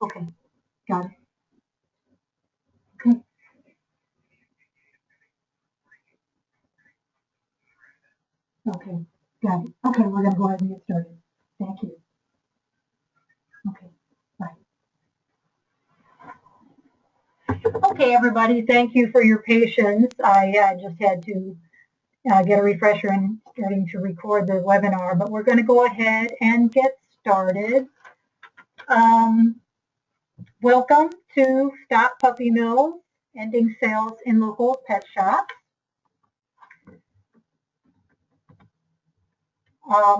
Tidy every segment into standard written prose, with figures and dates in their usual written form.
Okay, got it. Okay. Okay, got it. Okay, we're going to go ahead and get started. Thank you. Okay, bye. Okay, everybody, thank you for your patience. I just had to get a refresher and starting to record the webinar, but we're going to go ahead and get started. Welcome to Stop Puppy Mills, Ending Sales in Local Pet Shops.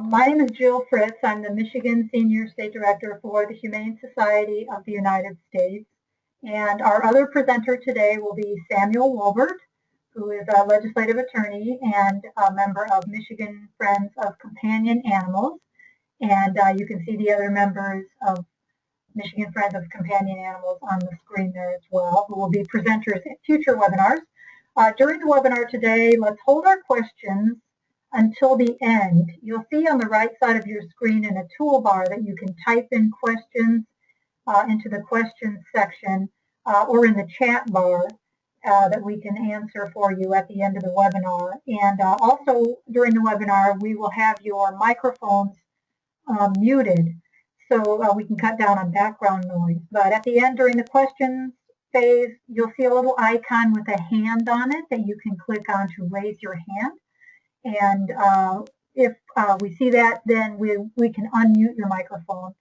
My name is Jill Fritz. I'm the Michigan Senior State Director for the Humane Society of the United States. And our other presenter today will be Samuel Wolbert, who is a legislative attorney and a member of Michigan Friends of Companion Animals. And you can see the other members of Michigan Friends of Companion Animals on the screen there as well, who will be presenters in future webinars. During the webinar today, let's hold our questions until the end. You'll see on the right side of your screen in a toolbar that you can type in questions into the questions section or in the chat bar that we can answer for you at the end of the webinar. And also during the webinar, we will have your microphones muted so we can cut down on background noise. But at the end, during the questions phase, you'll see a little icon with a hand on it that you can click on to raise your hand. And if we see that, then we can unmute your microphone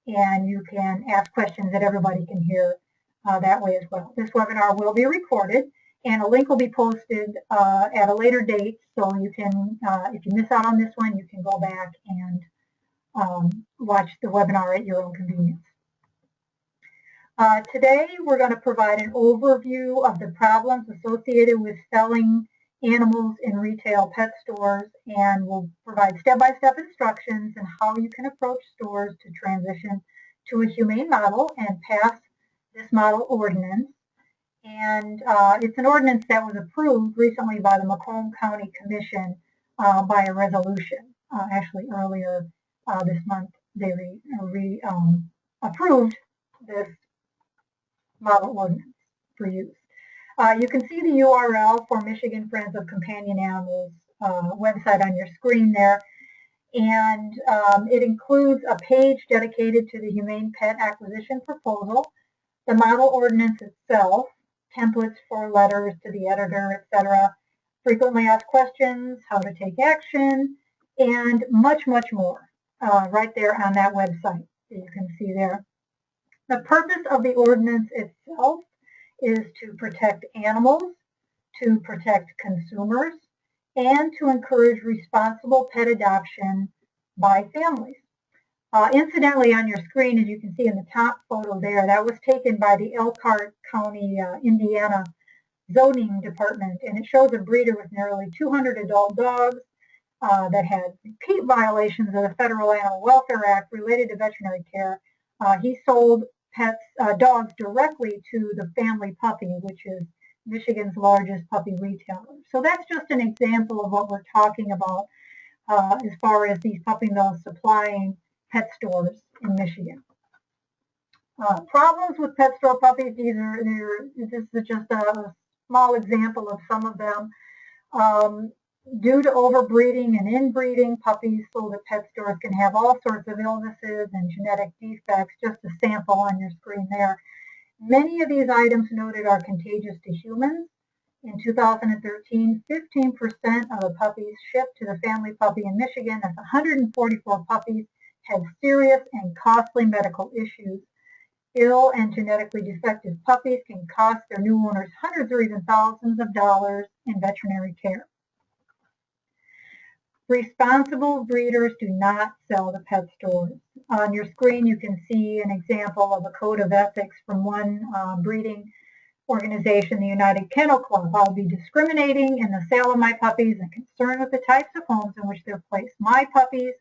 and you can ask questions that everybody can hear that way as well. This webinar will be recorded and a link will be posted at a later date, so you can, if you miss out on this one, you can go back and watch the webinar at your own convenience. Today we're going to provide an overview of the problems associated with selling animals in retail pet stores, and we'll provide step-by-step instructions on how you can approach stores to transition to a humane model and pass this model ordinance. And it's an ordinance that was approved recently by the Macomb County Commission by a resolution. Actually, earlier this month, they approved this model ordinance for use. You can see the URL for Michigan Friends of Companion Animals website on your screen there. And it includes a page dedicated to the Humane Pet Acquisition Proposal, the model ordinance itself, templates for letters to the editor, etc., frequently asked questions, how to take action, and much, much more right there on that website that you can see there. The purpose of the ordinance itself is to protect animals, to protect consumers, and to encourage responsible pet adoption by families. Incidentally, on your screen, as you can see in the top photo there, that was taken by the Elkhart County, Indiana zoning department, and it shows a breeder with nearly 200 adult dogs that had repeat violations of the Federal Animal Welfare Act related to veterinary care. He sold dogs directly to the Family Puppy, which is Michigan's largest puppy retailer. So that's just an example of what we're talking about as far as these puppy mills supplying pet stores in Michigan. Problems with pet store puppies, this is just a small example of some of them. Due to overbreeding and inbreeding, puppies sold at pet stores can have all sorts of illnesses and genetic defects, just a sample on your screen there. Many of these items noted are contagious to humans. In 2013, 15% of the puppies shipped to the Family Puppy in Michigan, that's 144 puppies, had serious and costly medical issues. Ill and genetically defective puppies can cost their new owners hundreds or even thousands of dollars in veterinary care. Responsible breeders do not sell to pet stores. On your screen, you can see an example of a code of ethics from one breeding organization, the United Kennel Club. I'll be discriminating in the sale of my puppies and concerned with the types of homes in which they're placed. My puppies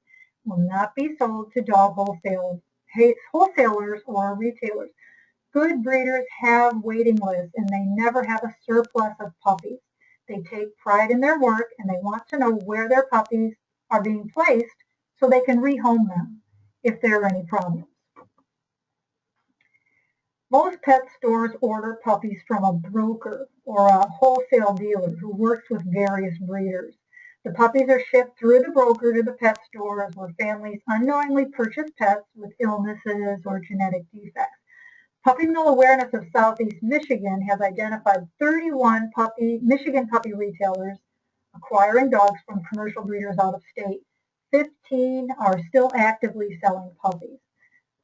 will not be sold to dog wholesalers or retailers. Good breeders have waiting lists, and they never have a surplus of puppies. They take pride in their work, and they want to know where their puppies are being placed so they can rehome them if there are any problems. Most pet stores order puppies from a broker or a wholesale dealer who works with various breeders. The puppies are shipped through the broker to the pet stores where families unknowingly purchase pets with illnesses or genetic defects. Puppy Mill Awareness of Southeast Michigan has identified 31 Michigan puppy retailers acquiring dogs from commercial breeders out of state. 15 are still actively selling puppies.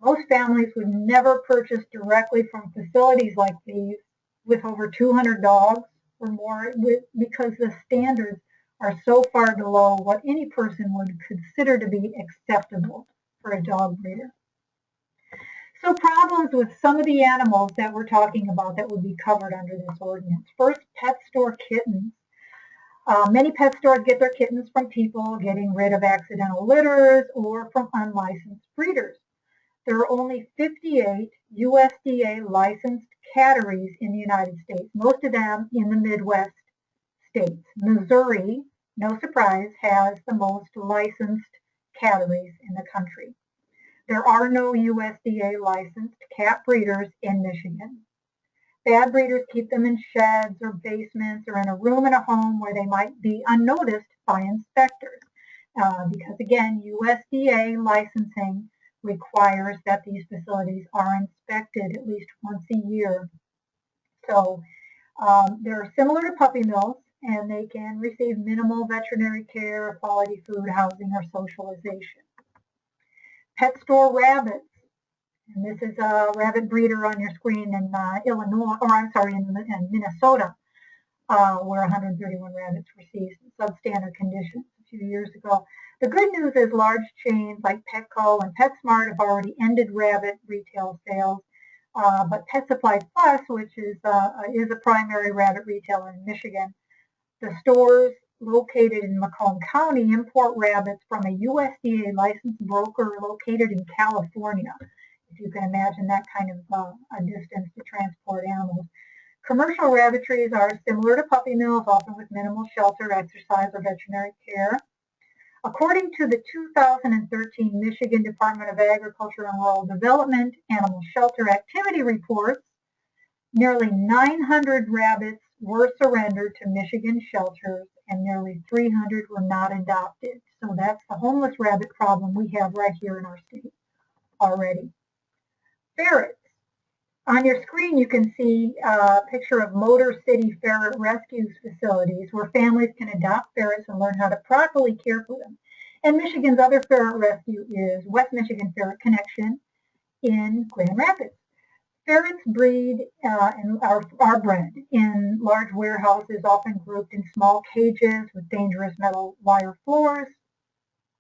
Most families would never purchase directly from facilities like these with over 200 dogs or more because the standards are so far below what any person would consider to be acceptable for a dog breeder. So problems with some of the animals that we're talking about that would be covered under this ordinance. First, pet store kittens. Many pet stores get their kittens from people getting rid of accidental litters or from unlicensed breeders. There are only 58 USDA licensed catteries in the United States, most of them in the Midwest states. Missouri, no surprise, has the most licensed catteries in the country. There are no USDA licensed cat breeders in Michigan. Bad breeders keep them in sheds or basements or in a room in a home where they might be unnoticed by inspectors. Because again, USDA licensing requires that these facilities are inspected at least once a year. So they're similar to puppy mills, and they can receive minimal veterinary care, quality food, housing, or socialization. Pet store rabbits. And this is a rabbit breeder on your screen in Illinois, or I'm sorry, in Minnesota, where 131 rabbits were seized in substandard conditions a few years ago. The good news is large chains like Petco and PetSmart have already ended rabbit retail sales, but Pet Supplies Plus, which is a primary rabbit retailer in Michigan, the stores located in Macomb County import rabbits from a USDA licensed broker located in California. If you can imagine that kind of a distance to transport animals. Commercial rabbitries are similar to puppy mills, often with minimal shelter, exercise, or veterinary care. According to the 2013 Michigan Department of Agriculture and Rural Development Animal Shelter Activity Reports, nearly 900 rabbits were surrendered to Michigan shelters and nearly 300 were not adopted. So that's the homeless rabbit problem we have right here in our state already. Ferrets. On your screen, you can see a picture of Motor City ferret rescue facilities where families can adopt ferrets and learn how to properly care for them. And Michigan's other ferret rescue is West Michigan Ferret Connection in Grand Rapids. Ferrets breed and are bred in large warehouses, often grouped in small cages with dangerous metal wire floors,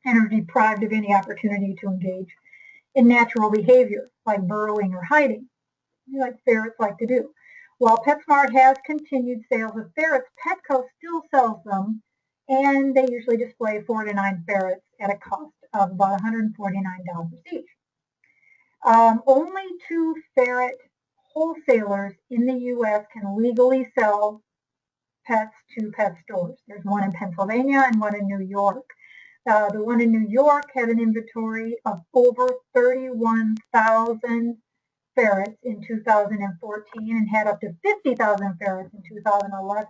and are deprived of any opportunity to engage in natural behavior like burrowing or hiding, like ferrets like to do. While PetSmart has continued sales of ferrets, Petco still sells them, and they usually display 4 to 9 ferrets at a cost of about $149 each. Only 2 ferret wholesalers in the U.S. can legally sell pets to pet stores. There's one in Pennsylvania and one in New York. The one in New York had an inventory of over 31,000 ferrets in 2014 and had up to 50,000 ferrets in 2011.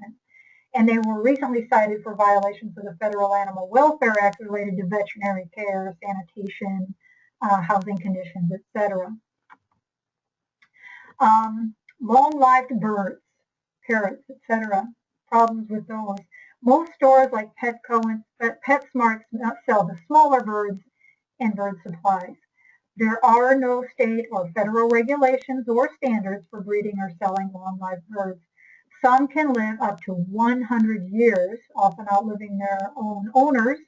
And they were recently cited for violations of the Federal Animal Welfare Act related to veterinary care, sanitation, housing conditions, etc. Long-lived birds, parrots, etc. Problems with those. Most stores like Petco and PetSmart sell the smaller birds and bird supplies. There are no state or federal regulations or standards for breeding or selling long-lived birds. Some can live up to 100 years, often outliving their own owners.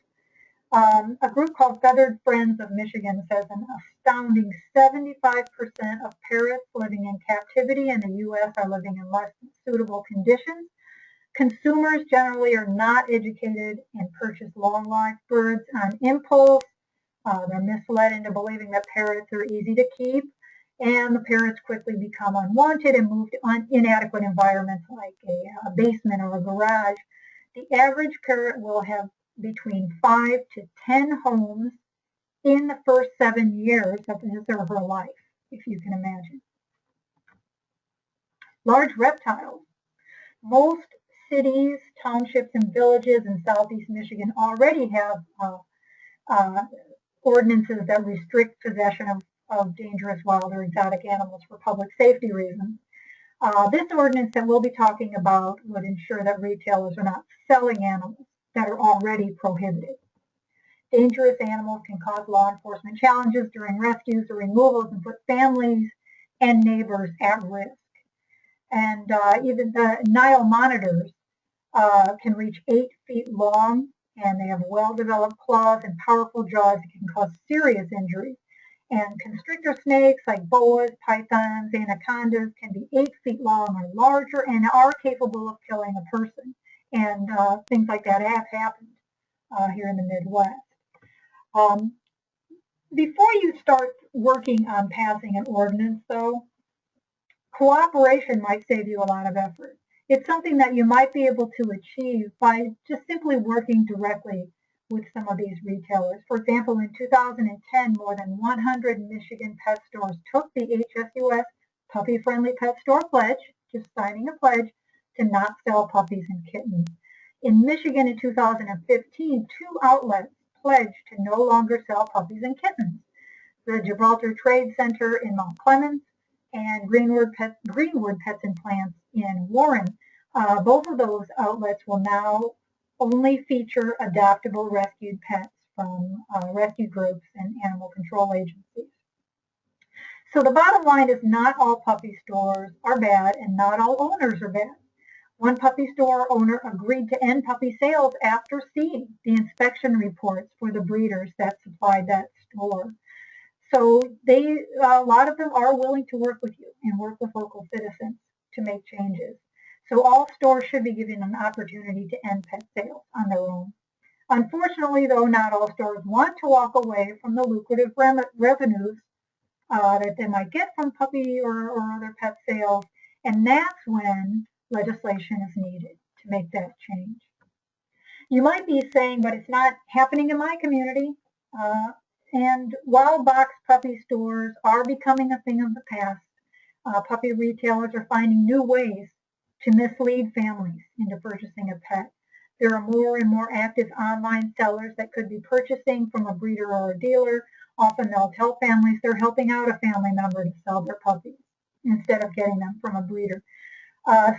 A group called Feathered Friends of Michigan says an astounding 75% of parrots living in captivity in the U.S. are living in less than suitable conditions. Consumers generally are not educated and purchase long-lived birds on impulse. They're misled into believing that parrots are easy to keep, and the parrots quickly become unwanted and move to inadequate environments like a basement or a garage. The average parrot will have between 5 to 10 homes in the first 7 years of his or her life, if you can imagine. large reptiles. Most cities, townships, and villages in southeast Michigan already have ordinances that restrict possession of dangerous wild or exotic animals for public safety reasons. This ordinance that we'll be talking about would ensure that retailers are not selling animals that are already prohibited. Dangerous animals can cause law enforcement challenges during rescues or removals and put families and neighbors at risk. And even the Nile monitors can reach 8 feet long, and they have well-developed claws and powerful jaws that can cause serious injury. And constrictor snakes like boas, pythons, anacondas can be 8 feet long or larger and are capable of killing a person. And things like that have happened here in the Midwest. Before you start working on passing an ordinance, though, cooperation might save you a lot of effort. It's something that you might be able to achieve by just simply working directly with some of these retailers. For example, in 2010, more than 100 Michigan pet stores took the HSUS Puppy Friendly Pet Store Pledge, just signing a pledge, to not sell puppies and kittens. In Michigan in 2015, 2 outlets pledged to no longer sell puppies and kittens. The Gibraltar Trade Center in Mount Clemens and Greenwood Pets and Plants in Warren. Both of those outlets will now only feature adoptable rescued pets from rescue groups and animal control agencies. So the bottom line is not all puppy stores are bad and not all owners are bad. One puppy store owner agreed to end puppy sales after seeing the inspection reports for the breeders that supplied that store. So a lot of them are willing to work with you and work with local citizens to make changes. So all stores should be given an opportunity to end pet sales on their own. Unfortunately, though, not all stores want to walk away from the lucrative revenues that they might get from puppy or other pet sales, and that's when legislation is needed to make that change. You might be saying, but it's not happening in my community. And while box puppy stores are becoming a thing of the past, puppy retailers are finding new ways to mislead families into purchasing a pet. There are more and more active online sellers that could be purchasing from a breeder or a dealer. Often they'll tell families they're helping out a family member to sell their puppies instead of getting them from a breeder.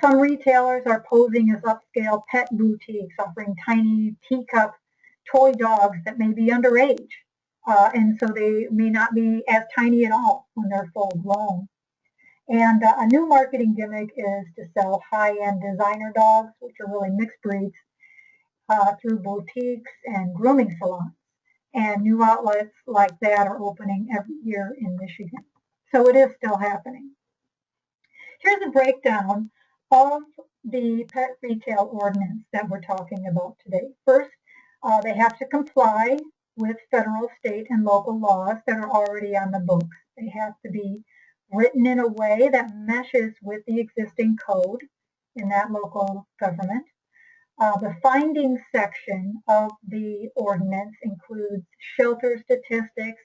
Some retailers are posing as upscale pet boutiques, offering tiny teacup toy dogs that may be underage. And so they may not be as tiny at all when they're full grown. And a new marketing gimmick is to sell high-end designer dogs, which are really mixed breeds, through boutiques and grooming salons. And new outlets like that are opening every year in Michigan. So it is still happening. Here's a breakdown of the pet retail ordinance that we're talking about today. First, they have to comply with federal, state, and local laws that are already on the books. They have to be written in a way that meshes with the existing code in that local government. The findings section of the ordinance includes shelter statistics.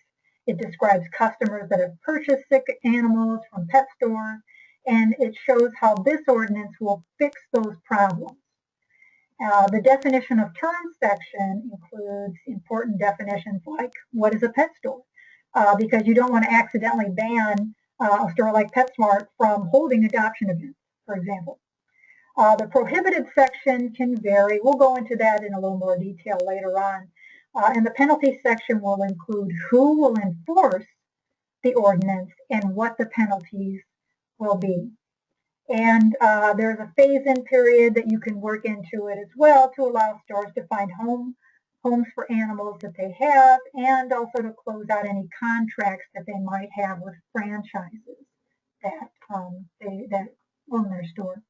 It describes customers that have purchased sick animals from pet stores, and it shows how this ordinance will fix those problems. The definition of terms section includes important definitions like what is a pet store, because you don't want to accidentally ban a store like PetSmart from holding adoption events, for example. The prohibited section can vary. We'll go into that in a little more detail later on. And the penalty section will include who will enforce the ordinance and what the penalties will be. And there's a phase-in period that you can work into it as well to allow stores to find homes for animals that they have, and also to close out any contracts that they might have with franchises that own their store.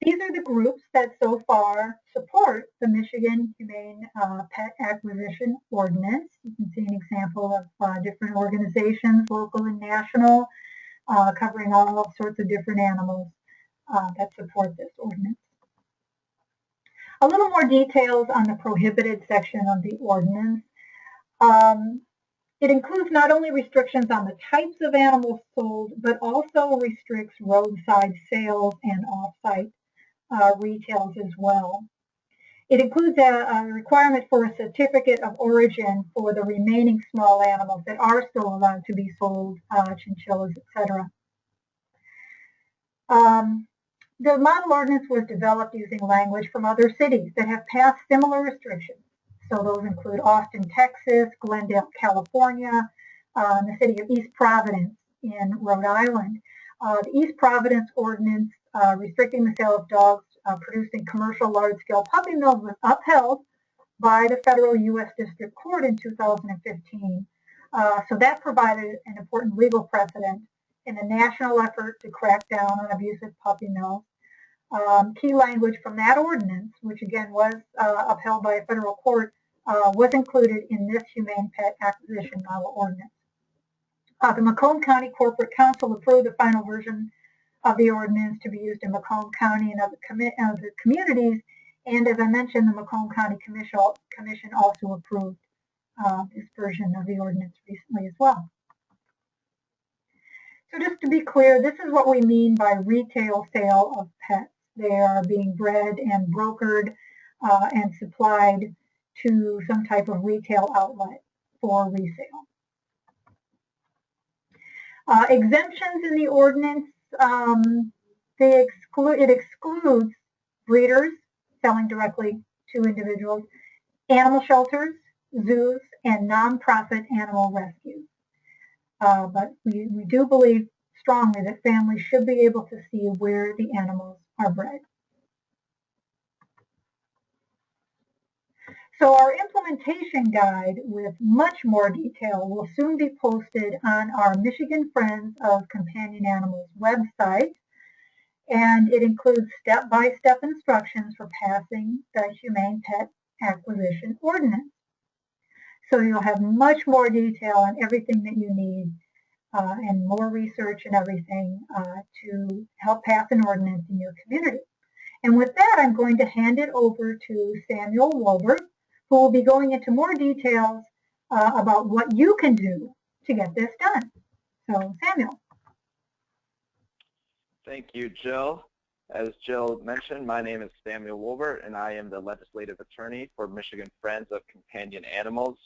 These are the groups that so far support the Michigan Humane Pet Acquisition Ordinance. You can see an example of different organizations, local and national, covering all sorts of different animals that support this ordinance. A little more details on the prohibited section of the ordinance. It includes not only restrictions on the types of animals sold, but also restricts roadside sales and off-site retails as well. It includes a requirement for a certificate of origin for the remaining small animals that are still allowed to be sold, chinchillas, etc. The model ordinance was developed using language from other cities that have passed similar restrictions. So those include Austin, Texas, Glendale, California, the city of East Providence in Rhode Island. The East Providence ordinance restricting the sale of dogs produced in commercial large-scale puppy mills was upheld by the federal U.S. District Court in 2015. So that provided an important legal precedent in the national effort to crack down on abusive puppy mills. Key language from that ordinance, which again was upheld by a federal court, was included in this Humane Pet Acquisition Model Ordinance. The Macomb County Corporate Council approved the final version of the ordinance to be used in Macomb County and other communities, and as I mentioned, the Macomb County Commission also approved this version of the ordinance recently as well. So just to be clear, this is what we mean by retail sale of pets. They are being bred and brokered and supplied to some type of retail outlet for resale. Exemptions in the ordinance, it excludes breeders selling directly to individuals, animal shelters, zoos, and nonprofit animal rescues. But we do believe strongly that families should be able to see where the animals are bred. So our implementation guide with much more detail will soon be posted on our Michigan Friends of Companion Animals website, and it includes step-by-step instructions for passing the Humane Pet Acquisition Ordinance. So you'll have much more detail on everything that you need and more research and everything to help pass an ordinance in your community. And with that, I'm going to hand it over to Samuel Wolbert, who will be going into more details about what you can do to get this done. So, Samuel. Thank you, Jill. As Jill mentioned, my name is Samuel Wolbert, and I am the legislative attorney for Michigan Friends of Companion Animals.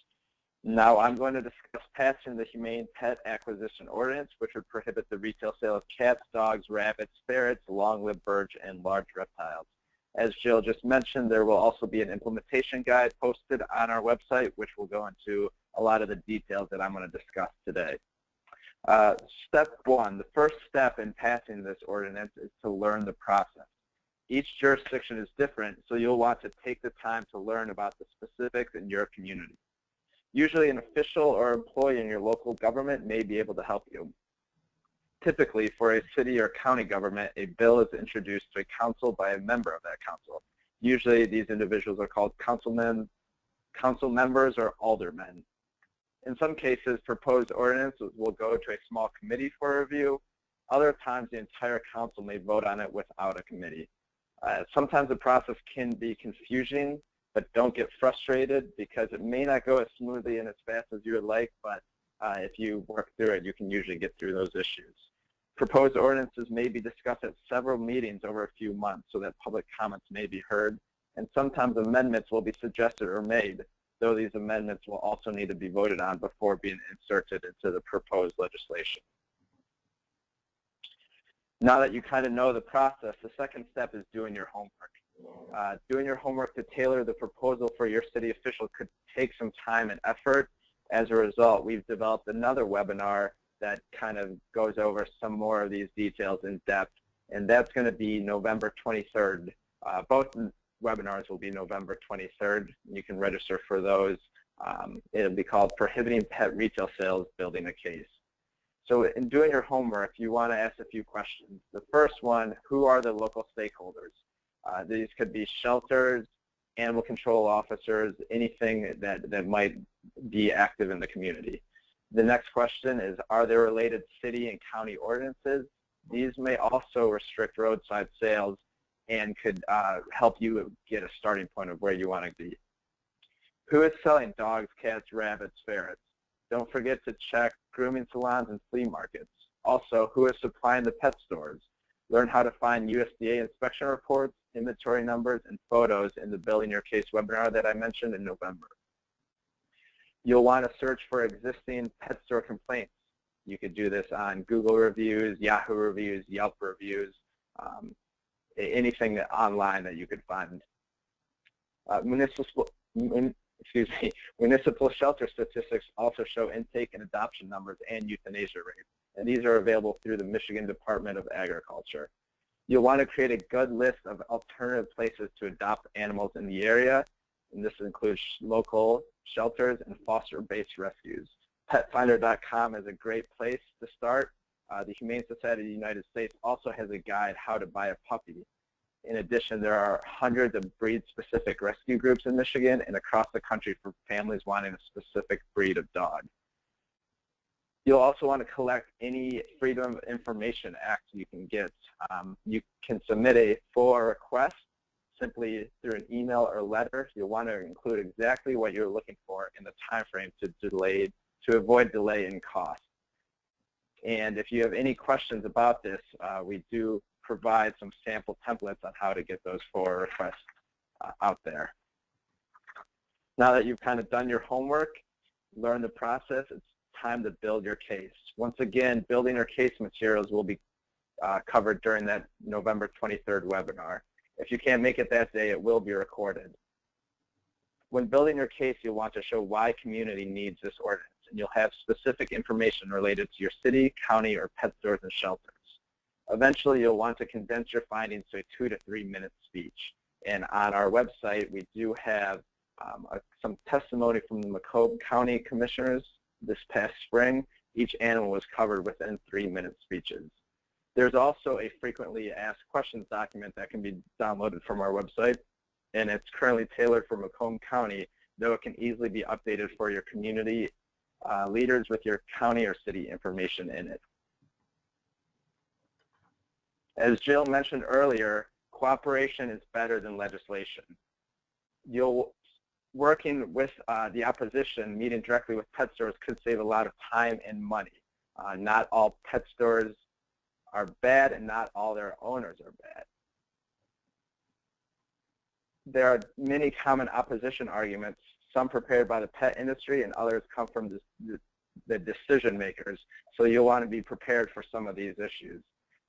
Now I'm going to discuss passing the Humane Pet Acquisition Ordinance, which would prohibit the retail sale of cats, dogs, rabbits, ferrets, long-lived birds, and large reptiles. As Jill just mentioned, there will also be an implementation guide posted on our website, which will go into a lot of the details that I'm going to discuss today. Step one, the first step in passing this ordinance is to learn the process. Each jurisdiction is different, so you'll want to take the time to learn about the specifics in your community. Usually an official or employee in your local government may be able to help you. Typically, for a city or county government, a bill is introduced to a council by a member of that council. Usually these individuals are called council members or aldermen. In some cases, proposed ordinances will go to a small committee for review. Other times, the entire council may vote on it without a committee. Sometimes the process can be confusing, but don't get frustrated because it may not go as smoothly and as fast as you would like, but if you work through it, you can usually get through those issues. Proposed ordinances may be discussed at several meetings over a few months so that public comments may be heard, and sometimes amendments will be suggested or made, though these amendments will also need to be voted on before being inserted into the proposed legislation. Now that you kind of know the process, the second step is doing your homework. Doing your homework to tailor the proposal for your city official could take some time and effort. As a result, we've developed another webinar that kind of goes over some more of these details in depth, and that's going to be November 23rd. Both webinars will be November 23rd. You can register for those. It'll be called Prohibiting Pet Retail Sales, Building a Case. So in doing your homework, you want to ask a few questions. The first one, who are the local stakeholders? These could be shelters, animal control officers, anything that might be active in the community. The next question is, are there related city and county ordinances? These may also restrict roadside sales and could help you get a starting point of where you want to be. Who is selling dogs, cats, rabbits, ferrets? Don't forget to check grooming salons and flea markets. Also, who is supplying the pet stores? Learn how to find USDA inspection reports, inventory numbers, and photos in the Building Your Case webinar that I mentioned in November. You'll want to search for existing pet store complaints. You could do this on Google reviews, Yahoo reviews, Yelp reviews, anything online that you could find. Municipal shelter statistics also show intake and adoption numbers and euthanasia rates, and these are available through the Michigan Department of Agriculture. You'll want to create a good list of alternative places to adopt animals in the area, and this includes local shelters and foster-based rescues. PetFinder.com is a great place to start. The Humane Society of the United States also has a guide, How to Buy a Puppy. In addition, there are hundreds of breed-specific rescue groups in Michigan and across the country for families wanting a specific breed of dog. You'll also want to collect any Freedom of Information Act you can get. You can submit a FOIA request simply through an email or letter. You'll want to include exactly what you're looking for in the time frame to avoid delay in cost. And if you have any questions about this, we do provide some sample templates on how to get those FOIA requests out there. Now that you've kind of done your homework, learned the process, it's time to build your case. Once again, building your case materials will be covered during that November 23rd webinar. If you can't make it that day, it will be recorded. When building your case, you'll want to show why community needs this ordinance, and you'll have specific information related to your city, county, or pet stores and shelters. Eventually, you'll want to condense your findings to a 2 to 3 minute speech. And on our website, we do have some testimony from the Macomb County Commissioners this past spring. Each animal was covered within 3-minute speeches. There's also a frequently asked questions document that can be downloaded from our website, and it's currently tailored for Macomb County, though it can easily be updated for your community leaders with your county or city information in it. As Jill mentioned earlier, cooperation is better than legislation. Working with the opposition, meeting directly with pet stores could save a lot of time and money. Not all pet stores are bad, and not all their owners are bad. There are many common opposition arguments, some prepared by the pet industry and others come from the decision makers, so you'll want to be prepared for some of these issues.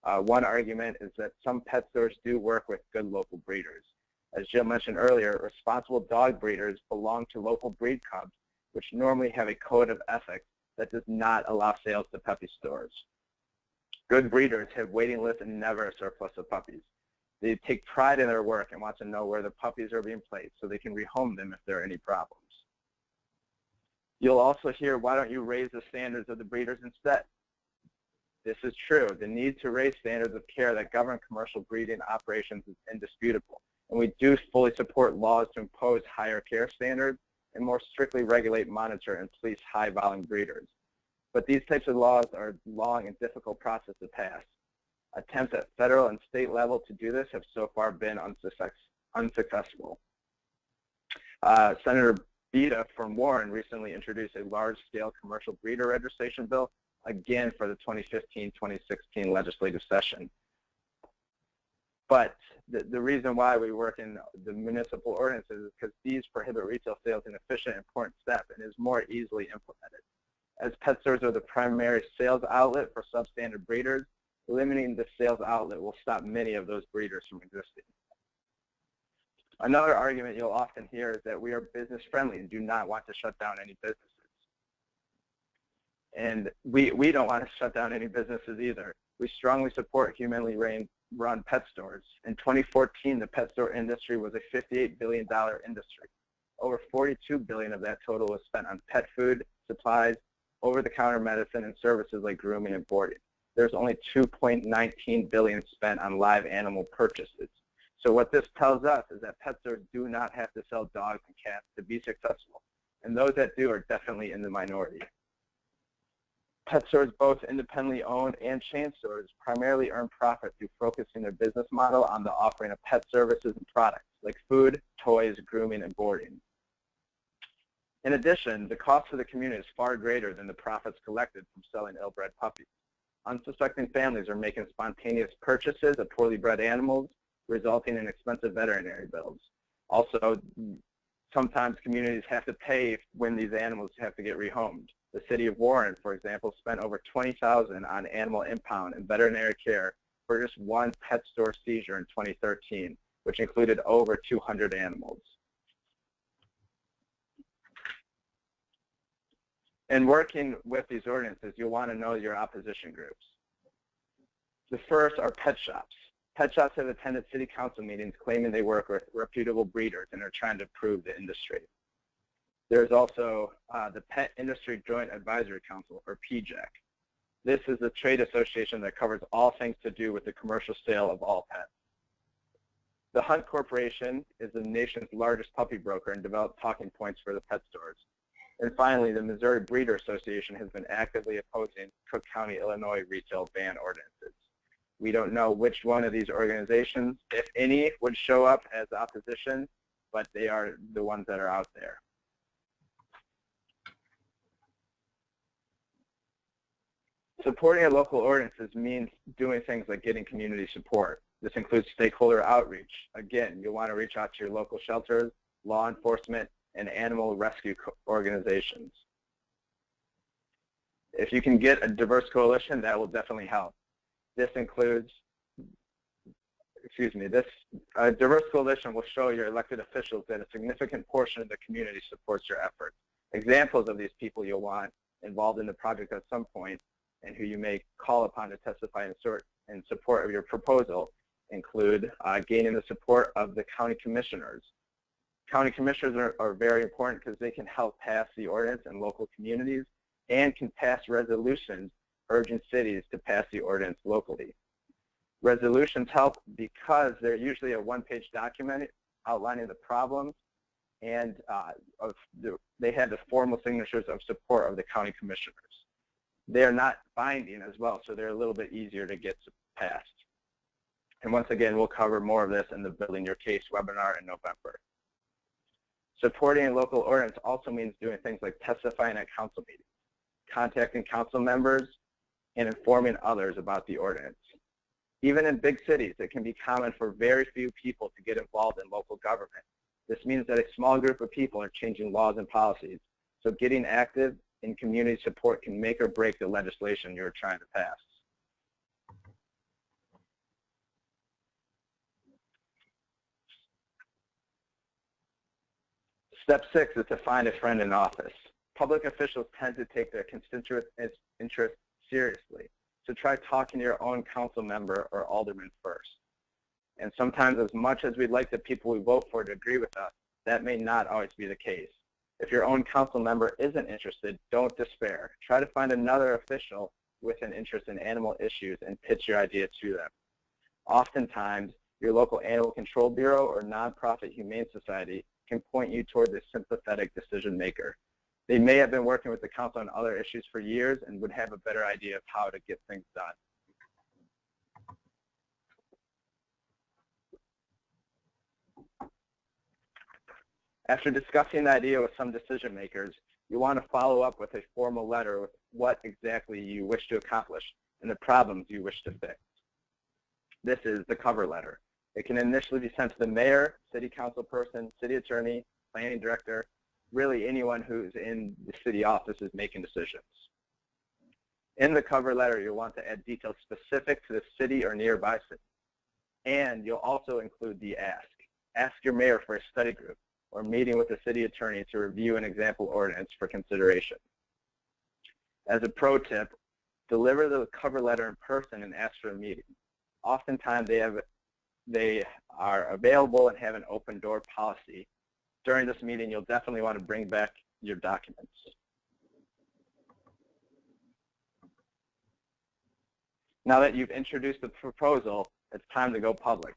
One argument is that some pet stores do work with good local breeders. As Jill mentioned earlier, responsible dog breeders belong to local breed clubs, which normally have a code of ethics that does not allow sales to puppy stores. Good breeders have waiting lists and never a surplus of puppies. They take pride in their work and want to know where the puppies are being placed so they can rehome them if there are any problems. You'll also hear, why don't you raise the standards of the breeders instead? This is true. The need to raise standards of care that govern commercial breeding operations is indisputable. And we do fully support laws to impose higher care standards and more strictly regulate, monitor, and police high-volume breeders. But these types of laws are a long and difficult process to pass. Attempts at federal and state level to do this have so far been unsuccessful. Senator Beda from Warren recently introduced a large-scale commercial breeder registration bill, again for the 2015-2016 legislative session. But the reason why we work in the municipal ordinances is because these prohibit retail sales an efficient and important step and is more easily implemented. As pet stores are the primary sales outlet for substandard breeders, limiting the sales outlet will stop many of those breeders from existing. Another argument you'll often hear is that we are business friendly and do not want to shut down any businesses. And we don't want to shut down any businesses either. We strongly support humanely run pet stores. In 2014, the pet store industry was a $58 billion industry. Over $42 billion of that total was spent on pet food, supplies, over-the-counter medicine, and services like grooming and boarding. There's only $2.19 billion spent on live animal purchases. So what this tells us is that pet stores do not have to sell dogs and cats to be successful, and those that do are definitely in the minority. Pet stores, both independently owned and chain stores, primarily earn profit through focusing their business model on the offering of pet services and products like food, toys, grooming, and boarding. In addition, the cost to the community is far greater than the profits collected from selling ill-bred puppies. Unsuspecting families are making spontaneous purchases of poorly bred animals, resulting in expensive veterinary bills. Also, sometimes communities have to pay when these animals have to get rehomed. The city of Warren, for example, spent over $20,000 on animal impound and veterinary care for just one pet store seizure in 2013, which included over 200 animals. In working with these ordinances, you'll want to know your opposition groups. The first are pet shops. Pet shops have attended city council meetings claiming they work with reputable breeders and are trying to improve the industry. There's also the Pet Industry Joint Advisory Council, or PJAC. This is the trade association that covers all things to do with the commercial sale of all pets. The Hunt Corporation is the nation's largest puppy broker and developed talking points for the pet stores. And finally, the Missouri Breeder Association has been actively opposing Cook County, Illinois retail ban ordinances. We don't know which one of these organizations, if any, would show up as opposition, but they are the ones that are out there. Supporting a local ordinances means doing things like getting community support. This includes stakeholder outreach. Again, you'll want to reach out to your local shelters, law enforcement, and animal rescue organizations. If you can get a diverse coalition, that will definitely help. This includes, a diverse coalition will show your elected officials that a significant portion of the community supports your efforts. Examples of these people you'll want involved in the project at some point and who you may call upon to testify in support of your proposal include gaining the support of the county commissioners. County commissioners are very important because they can help pass the ordinance in local communities and can pass resolutions urging cities to pass the ordinance locally. Resolutions help because they're usually a one-page document outlining the problems, and they have the formal signatures of support of the county commissioners. They are not binding as well, so they're a little bit easier to get passed. And once again, we'll cover more of this in the Building Your Case webinar in November. Supporting a local ordinance also means doing things like testifying at council meetings, contacting council members, and informing others about the ordinance. Even in big cities, it can be common for very few people to get involved in local government. This means that a small group of people are changing laws and policies, so getting active in community support can make or break the legislation you're trying to pass. Step 6 is to find a friend in office. Public officials tend to take their constituents' interests seriously, so try talking to your own council member or alderman first. And sometimes, as much as we'd like the people we vote for to agree with us, that may not always be the case. If your own council member isn't interested, don't despair. Try to find another official with an interest in animal issues and pitch your idea to them. Oftentimes, your local animal control bureau or nonprofit Humane Society can point you toward a sympathetic decision maker. They may have been working with the council on other issues for years and would have a better idea of how to get things done. After discussing the idea with some decision makers, you want to follow up with a formal letter with what exactly you wish to accomplish and the problems you wish to fix. This is the cover letter. It can initially be sent to the mayor, city council person, city attorney, planning director, really anyone who's in the city offices making decisions. In the cover letter, you'll want to add details specific to the city or nearby city. And you'll also include the ask. Ask your mayor for a study group or meeting with the city attorney to review an example ordinance for consideration. As a pro tip, deliver the cover letter in person and ask for a meeting. Oftentimes they are available and have an open door policy. During this meeting, you'll definitely want to bring back your documents. Now that you've introduced the proposal, it's time to go public.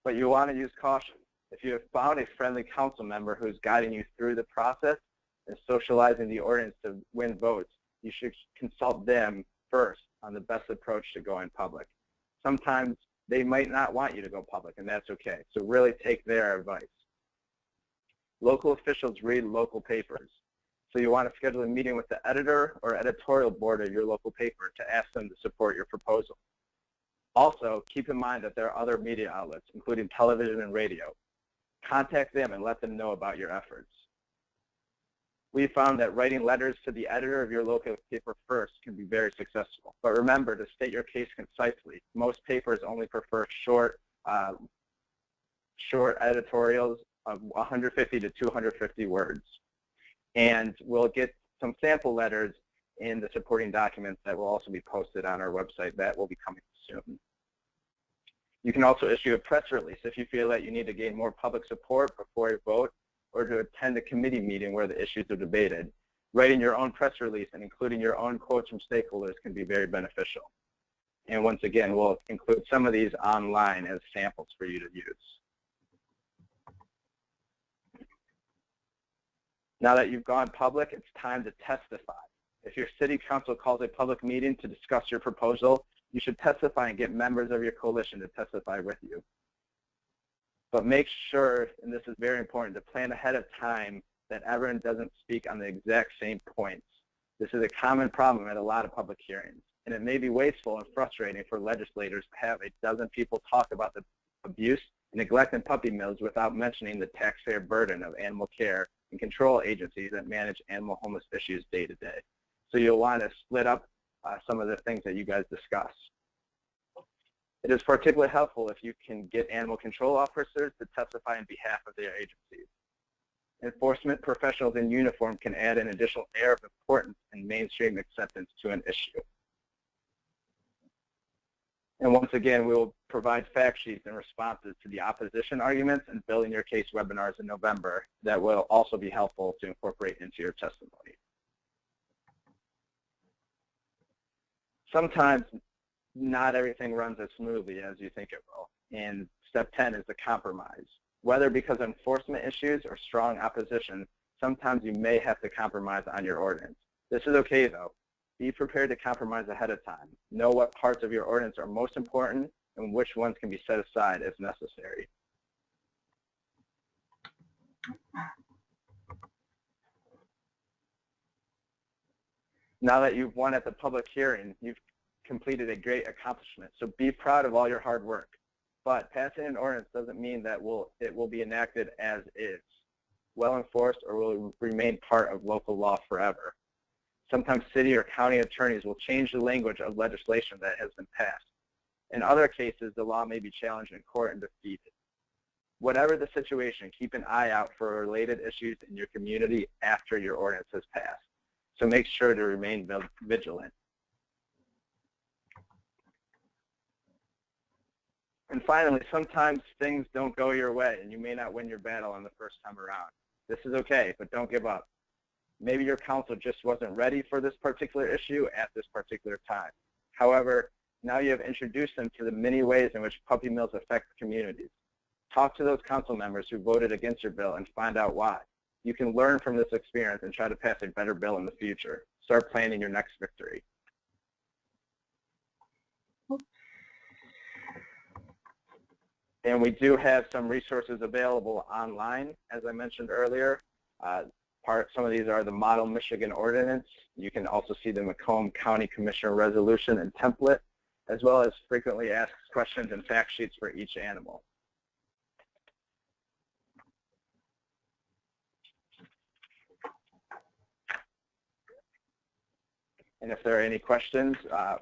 But you want to use caution. If you have found a friendly council member who's guiding you through the process and socializing the ordinance to win votes, you should consult them first on the best approach to going public. Sometimes they might not want you to go public, and that's okay. So really take their advice. Local officials read local papers, so you want to schedule a meeting with the editor or editorial board of your local paper to ask them to support your proposal. Also, keep in mind that there are other media outlets, including television and radio. Contact them and let them know about your efforts. We found that writing letters to the editor of your local paper first can be very successful. But remember to state your case concisely. Most papers only prefer short editorials of 150 to 250 words. And we'll get some sample letters in the supporting documents that will also be posted on our website. That will be coming soon. You can also issue a press release if you feel that you need to gain more public support before a vote or to attend a committee meeting where the issues are debated. Writing your own press release and including your own quotes from stakeholders can be very beneficial. And once again, we'll include some of these online as samples for you to use. Now that you've gone public, it's time to testify. If your city council calls a public meeting to discuss your proposal, you should testify and get members of your coalition to testify with you. But make sure, and this is very important, to plan ahead of time that everyone doesn't speak on the exact same points. This is a common problem at a lot of public hearings, and it may be wasteful and frustrating for legislators to have a dozen people talk about the abuse and neglect in puppy mills without mentioning the taxpayer burden of animal care and control agencies that manage animal homeless issues day to day. So you'll want to split up some of the things that you guys discuss. It is particularly helpful if you can get animal control officers to testify on behalf of their agencies. Enforcement professionals in uniform can add an additional air of importance and mainstream acceptance to an issue. And once again, we will provide fact sheets and responses to the opposition arguments and building your case webinars in November that will also be helpful to incorporate into your testimony. Sometimes not everything runs as smoothly as you think it will, and step 10 is the compromise. Whether because of enforcement issues or strong opposition, sometimes you may have to compromise on your ordinance. This is okay though. Be prepared to compromise ahead of time. Know what parts of your ordinance are most important and which ones can be set aside as necessary. Now that you've won at the public hearing, you've completed a great accomplishment. So be proud of all your hard work. But passing an ordinance doesn't mean that it will be enacted as is, well enforced, or will remain part of local law forever. Sometimes city or county attorneys will change the language of legislation that has been passed. In other cases, the law may be challenged in court and defeated. Whatever the situation, keep an eye out for related issues in your community after your ordinance has passed. So make sure to remain vigilant. And finally, sometimes things don't go your way and you may not win your battle on the first time around. This is okay, but don't give up. Maybe your council just wasn't ready for this particular issue at this particular time. However, now you have introduced them to the many ways in which puppy mills affect communities. Talk to those council members who voted against your bill and find out why. You can learn from this experience and try to pass a better bill in the future. Start planning your next victory. And we do have some resources available online, as I mentioned earlier. Some of these are the Model Michigan Ordinance. You can also see the Macomb County Commissioner Resolution and template, as well as frequently asked questions and fact sheets for each animal. And if there are any questions,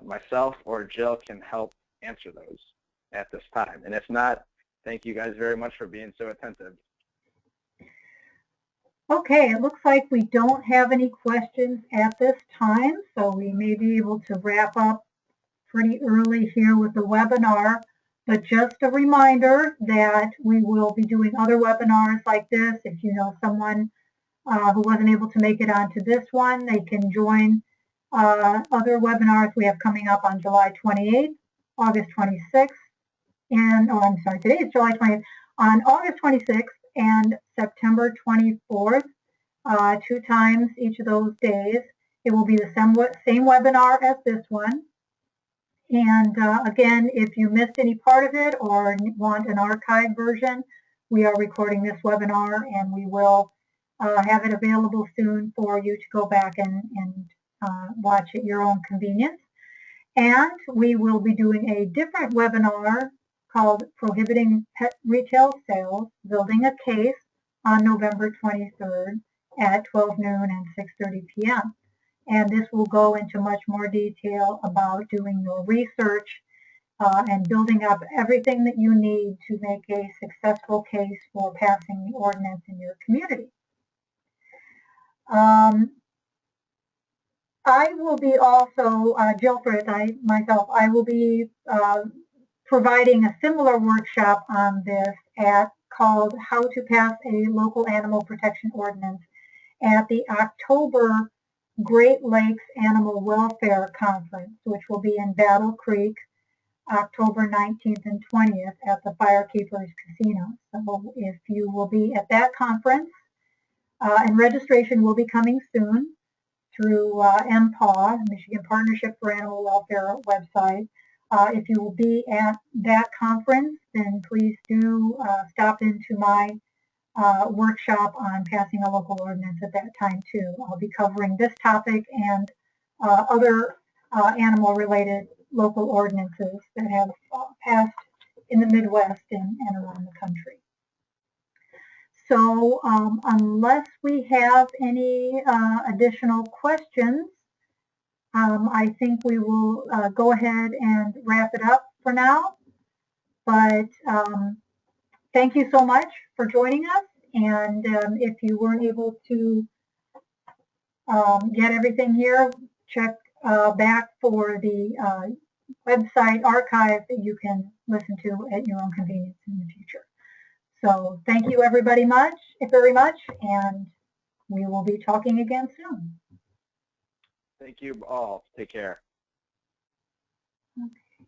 myself or Jill can help answer those at this time. And if not, thank you guys very much for being so attentive. Okay, it looks like we don't have any questions at this time, so we may be able to wrap up pretty early here with the webinar. But just a reminder that we will be doing other webinars like this. If you know someone who wasn't able to make it onto this one, they can join other webinars we have coming up on July 28th, August 26th, and, oh, I'm sorry, today is July 20th, on August 26th and September 24th, 2 times each of those days. It will be the same webinar as this one. And again, if you missed any part of it or want an archived version, we are recording this webinar, and we will have it available soon for you to go back and watch at your own convenience. And we will be doing a different webinar called Prohibiting Pet Retail Sales, Building a Case, on November 23rd at 12 noon and 6:30 p.m. And this will go into much more detail about doing your research and building up everything that you need to make a successful case for passing the ordinance in your community. I will be also, Jill Fritz, I will be providing a similar workshop on this called How to Pass a Local Animal Protection Ordinance at the October Great Lakes Animal Welfare Conference, which will be in Battle Creek, October 19th and 20th at the Firekeepers Casino. So if you will be at that conference, and registration will be coming soon through MPAW, Michigan Partnership for Animal Welfare website. If you will be at that conference, then please do stop into my workshop on passing a local ordinance at that time too. I'll be covering this topic and other animal-related local ordinances that have passed in the Midwest and around the country. So unless we have any additional questions, I think we will go ahead and wrap it up for now. But thank you so much for joining us. And if you weren't able to get everything here, check back for the website archive that you can listen to at your own convenience in the future. So thank you everybody very much, and we will be talking again soon. Thank you all. Take care. Okay.